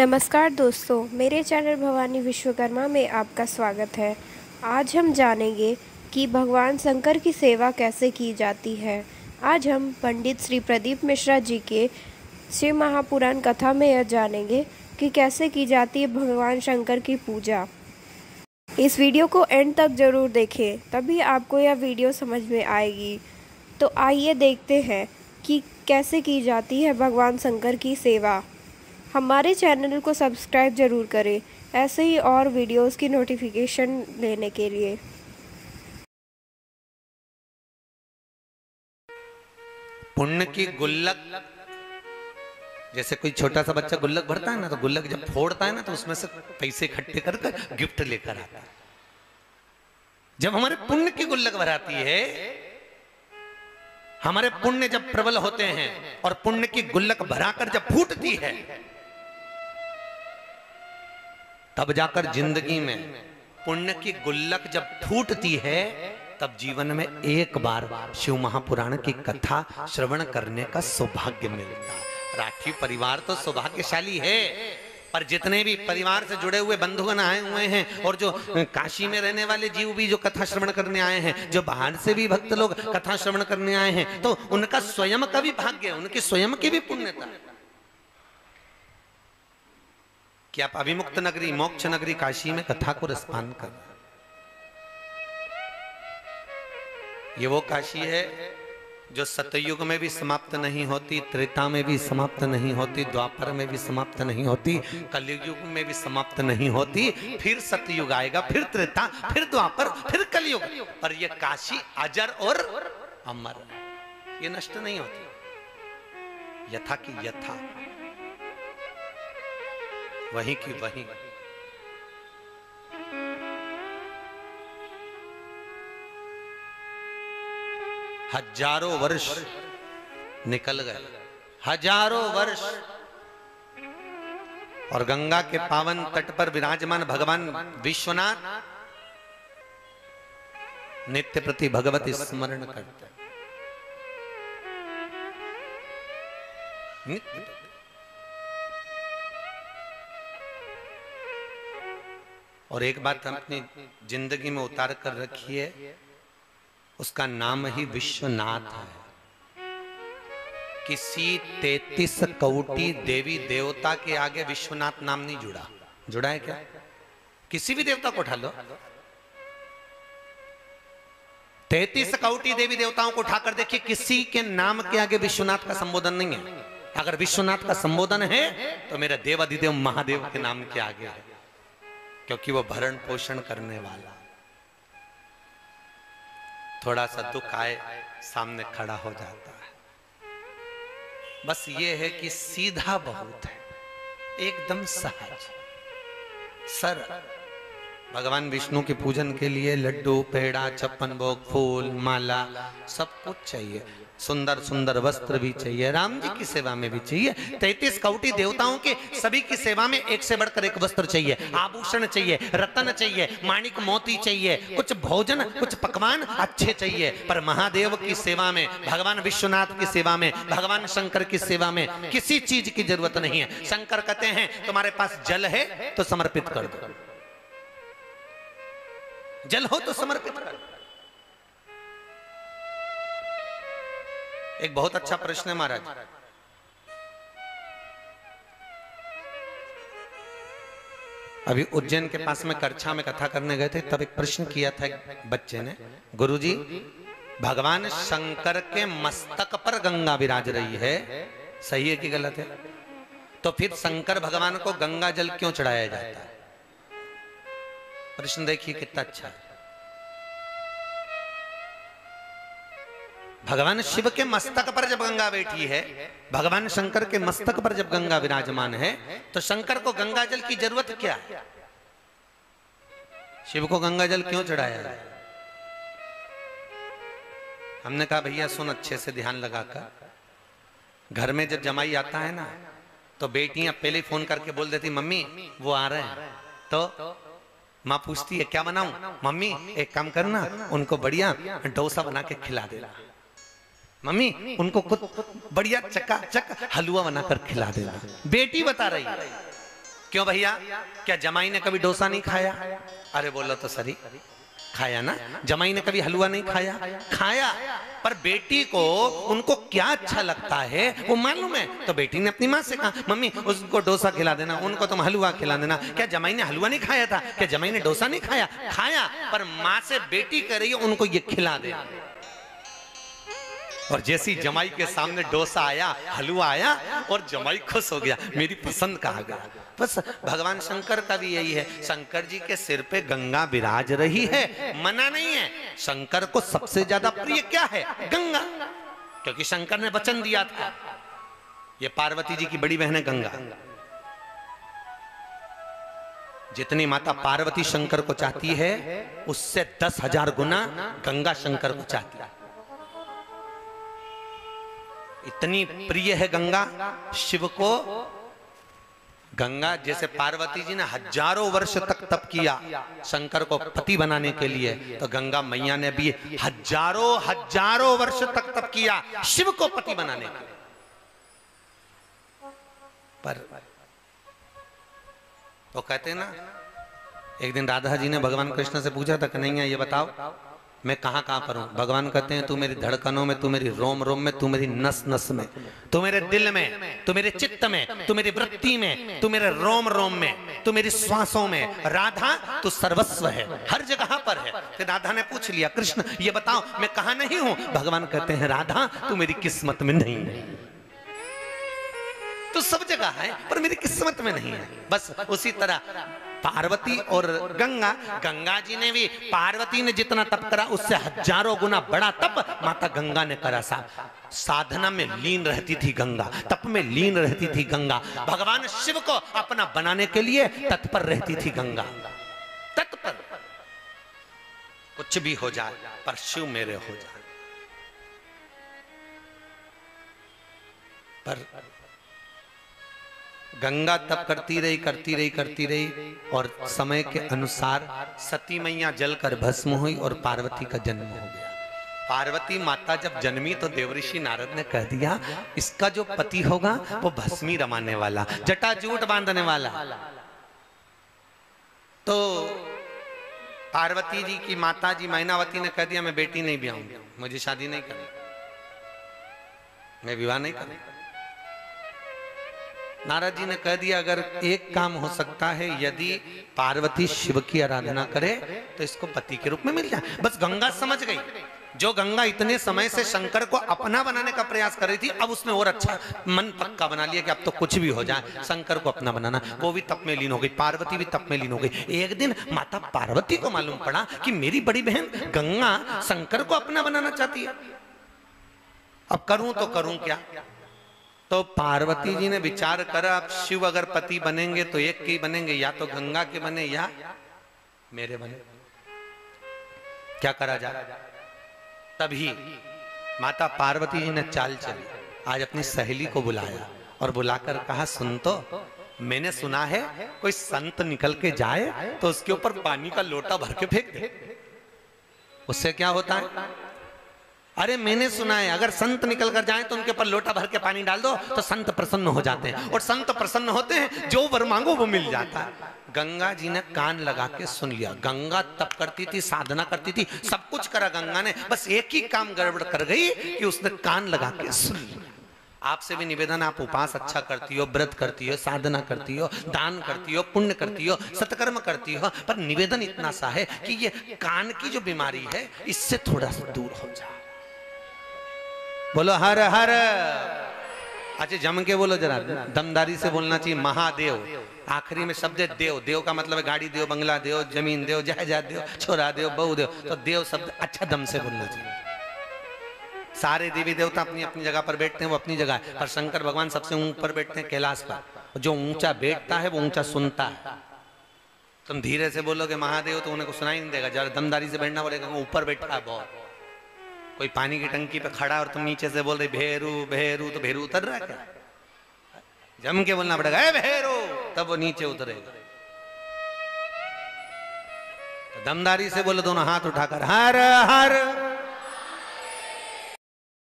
नमस्कार दोस्तों, मेरे चैनल भवानी विश्वकर्मा में आपका स्वागत है। आज हम जानेंगे कि भगवान शंकर की सेवा कैसे की जाती है। आज हम पंडित श्री प्रदीप मिश्रा जी के शिव महापुराण कथा में यह जानेंगे कि कैसे की जाती है भगवान शंकर की पूजा। इस वीडियो को एंड तक ज़रूर देखें, तभी आपको यह वीडियो समझ में आएगी। तो आइए देखते हैं कि कैसे की जाती है भगवान शंकर की सेवा। हमारे चैनल को सब्सक्राइब जरूर करें, ऐसे ही और वीडियोस की नोटिफिकेशन लेने के लिए। पुण्य की गुल्लक, जैसे कोई छोटा सा बच्चा गुल्लक भरता है ना, तो गुल्लक जब फोड़ता है ना तो उसमें से पैसे इकट्ठे करके गिफ्ट लेकर आता है। जब हमारे पुण्य की गुल्लक भराती है, हमारे पुण्य जब प्रबल होते हैं और पुण्य की गुल्लक भराकर जब फूटती है, तब जाकर जिंदगी में पुण्य की गुल्लक जब फूटती है, तब जीवन में एक बार शिव महापुराण की कथा श्रवण करने का सौभाग्य मिलता है। राठी परिवार तो सौभाग्यशाली है, पर जितने भी परिवार से जुड़े हुए बंधुगण आए हुए हैं और जो काशी में रहने वाले जीव भी जो कथा श्रवण करने आए हैं, जो बाहर से भी भक्त लोग कथा श्रवण करने आए हैं, तो उनका स्वयं का भी भाग्य है, उनकी स्वयं की भी पुण्यता है कि आप अभिमुक्त नगरी, मोक्ष नगरी काशी में कथा को रसपान कर। ये वो काशी है जो सतयुग में भी समाप्त नहीं होती, त्रेता में भी समाप्त नहीं होती, द्वापर में भी समाप्त नहीं होती, कलयुग में भी समाप्त नहीं होती। फिर सतयुग आएगा, फिर त्रेता, फिर द्वापर, फिर कलयुग, पर ये काशी अजर और अमर, ये नष्ट नहीं होती। यथा की यथा, वहीं की वहीं। हजारों वर्ष निकल गए, हजारों वर्ष, और गंगा के पावन तट पर विराजमान भगवान विश्वनाथ नित्य प्रति भगवत स्मरण करते हैं। नित्य और एक बात हम अपनी जिंदगी में उतार कर रखिए, उसका नाम ही विश्वनाथ है। किसी 33 कौटी देवी देवता के आगे विश्वनाथ नाम नहीं जुड़ा। जुड़ा है क्या? किसी भी देवता को उठा लो, 33 कौटी देवी देवताओं को उठाकर देखिए, किसी के नाम के आगे विश्वनाथ का संबोधन नहीं है। अगर विश्वनाथ का संबोधन है तो मेरा देवाधिदेव महादेव के नाम के आगे है, क्योंकि वो भरण पोषण करने वाला। थोड़ा सा दुख आए सामने खड़ा हो जाता है। बस ये है कि सीधा बहुत है, एकदम सहज सरल। भगवान विष्णु के पूजन के लिए लड्डू, पेड़ा, छप्पन भोग, फूल, माला सब कुछ चाहिए। सुंदर सुंदर वस्त्र भी चाहिए, राम जी की सेवा में भी चाहिए। 33 कौटी देवताओं के सभी की सेवा में एक से बढ़कर एक वस्त्र चाहिए, आभूषण चाहिए, रत्न चाहिए, माणिक मोती चाहिए, कुछ भोजन, कुछ पकवान अच्छे चाहिए। पर महादेव की सेवा में, भगवान विश्वनाथ की सेवा में, भगवान शंकर की सेवा में किसी चीज की जरूरत नहीं है। शंकर कहते हैं तुम्हारे पास जल है तो समर्पित कर दो, जल हो तो समर्पित कर। एक बहुत अच्छा प्रश्न है महाराज। अभी उज्जैन के पास में करछा में कथा करने गए थे, तब एक प्रश्न किया था एक बच्चे ने, गुरुजी भगवान शंकर के मस्तक पर गंगा विराज रही है, सही है कि गलत है? तो फिर शंकर भगवान को गंगा जल क्यों चढ़ाया जाता है? प्रश्न देखिए कितना अच्छा है। भगवान शिव के मस्तक पर जब गंगा बैठी है, भगवान शंकर के मस्तक पर जब गंगा विराजमान है, तो शंकर को गंगा जल की जरूरत क्या है? शिव को गंगा जल क्यों चढ़ाया है? हमने कहा भैया सुन अच्छे से ध्यान लगाकर, घर में जब जमाई आता है ना, तो बेटियां पहले फोन करके बोल देती मम्मी वो आ रहे हैं, तो माँ पूछती है क्या बनाऊं? मम्मी एक काम करना, उनको बढ़िया डोसा बना के खिला देना। मम्मी उनको कुछ बढ़िया चकाचक हलवा बनाकर खिला देना। बेटी बता रही है। क्यों भैया, क्या जमाई ने कभी डोसा नहीं खाया? अरे बोलो तो सही, खाया ना। जमाई ने कभी हलवा नहीं खाया? खाया। पर बेटी को उनको क्या अच्छा लगता है वो मालूम है। तो बेटी ने अपनी माँ से कहा, मम्मी उसको डोसा खिला देना, उनको तुम हलवा खिला देना। क्या जमाई ने हलवा नहीं खाया था? क्या जमाई ने डोसा नहीं खाया? खाया। पर माँ से बेटी कह रही है उनको ये खिला दे। और जैसी जमाई के सामने डोसा आया, हलवा आया और जमाई खुश हो गया, मेरी पसंद का आ गया। बस भगवान शंकर का भी यही है। शंकर जी के सिर पे गंगा विराज रही है, मना नहीं है। शंकर को सबसे ज्यादा प्रिय क्या है? गंगा। क्योंकि शंकर ने वचन दिया था, ये पार्वती जी की बड़ी बहन है गंगा। जितनी माता पार्वती शंकर को चाहती है उससे 10,000 गुना गंगा शंकर को चाहती है। इतनी प्रिय है गंगा शिव को। गंगा जैसे पार्वती जी ने हजारों वर्ष तक तप किया शंकर को पति बनाने के लिए, तो गंगा मैया ने भी हजारों वर्ष तक तप किया शिव को पति बनाने के लिए। पर वो कहते हैं ना, एक दिन राधा जी ने भगवान कृष्ण से पूछा था, कन्हैया ये बताओ मैं कहां कहां पर हूं? भगवान कहते हैं तू मेरी धड़कनों में, तू मेरी रोम रोम में, तू मेरी नस नस में, तू मेरे दिल में, तू मेरे चित्त में, तू मेरी वृत्ति में, तू मेरे रोम रोम में, तू मेरी श्वासों में। राधा तू सर्वस्व है, हर जगह पर है। फिर राधा ने पूछ लिया, कृष्ण ये बताओ मैं कहां नहीं हूं? भगवान कहते हैं राधा तू मेरी किस्मत में नहीं है, तू सब जगह है पर मेरी किस्मत में नहीं है। बस उसी तरह पार्वती और गंगा, गंगा जी ने भी, पार्वती ने जितना तप करा उससे हजारों गुना बड़ा तप माता गंगा ने करा। साधना में लीन रहती थी गंगा, तप में लीन रहती थी गंगा, भगवान शिव को अपना बनाने के लिए तत्पर रहती थी गंगा। तत्पर, कुछ भी हो जाए पर शिव मेरे हो जाए। पर गंगा तप करती रही और समय के अनुसार सती मैया जलकर भस्म हुई और पार्वती का जन्म हो गया। पार्वती माता जब जन्मी तो देवऋषि नारद ने कह दिया इसका जो पति होगा वो भस्मी रमाने वाला, जटाजूट बांधने वाला। तो पार्वती जी की माता जी मैनावती ने कह दिया मैं बेटी नहीं ब्याहूंगी, मुझे शादी नहीं करनी, मैं विवाह नहीं करनी। नारद जी ने कह दिया अगर एक काम हो सकता है, यदि पार्वती शिव की आराधना करे तो इसको पति के रूप में मिल जाए। बस गंगा समझ गई, जो गंगा इतने समय से शंकर को अपना बनाने का प्रयास कर रही थी, अब उसने और अच्छा मन पक्का बना लिया कि अब तो कुछ भी हो जाए शंकर को अपना बनाना। वो भी तप में लीन हो गई, पार्वती भी तप में लीन हो गई। एक दिन माता पार्वती को मालूम पड़ा कि मेरी बड़ी बहन गंगा शंकर को अपना बनाना चाहती है, अब करूं तो करूं क्या? तो पार्वती जी ने विचार करा अब शिव अगर पति बनेंगे तो एक के ही बनेंगे, या तो गंगा के बने या मेरे बने, क्या करा जाए? तभी माता पार्वती जी ने चाल चली, आज अपनी सहेली को बुलाया और बुलाकर कहा सुन तो, मैंने सुना है कोई संत निकल के जाए तो उसके ऊपर पानी का लोटा भर के फेंक दे, उससे क्या होता है? अरे मैंने सुना है अगर संत निकल कर जाएं तो उनके ऊपर लोटा भर के पानी डाल दो तो संत प्रसन्न हो जाते हैं, और संत प्रसन्न होते हैं जो वर मांगो वो मिल जाता है। गंगा जी ने कान लगा के सुन लिया। गंगा तप करती थी, साधना करती थी, सब कुछ करा गंगा ने, बस एक ही काम गड़बड़ कर गई कि उसने कान लगा के सुन लिया। आपसे भी निवेदन, आप उपास अच्छा करती हो, व्रत करती हो, साधना करती हो, दान करती हो, पुण्य करती हो, सत्कर्म करती हो, पर निवेदन इतना सा है कि ये कान की जो बीमारी है इससे थोड़ा सा दूर हो जाए। बोलो हर हर। अच्छा जम के बोलो जरा, दमदारी से बोलना चाहिए। महादेव, आखिरी में शब्द है देव। देव का मतलब है गाड़ी देव, बंगला देव, जमीन देव, जायदाद देव, छोरा देव, बहू देव। तो देव शब्द अच्छा दम से बोलना चाहिए। सारे देवी देवता अपनी अपनी जगह पर बैठते हैं, वो अपनी जगह है, पर शंकर भगवान सबसे ऊपर बैठते हैं कैलाश पर। जो ऊंचा बैठता है वो ऊंचा सुनता है। तुम धीरे से बोलोगे महादेव तो उन्हें को सुनाई नहीं देगा, जरा दमदारी से बैठना बोलेगा ऊपर बैठा है बहुत। कोई पानी की टंकी पे खड़ा और तुम नीचे से बोल रहे भेरू भेरू, तो भेरू उतर रहा है क्या? जम के बोलना पड़ेगा ए भेरू, तब वो नीचे उतरेगा। तो दमदारी से बोलो दोनों हाथ उठाकर हर हर।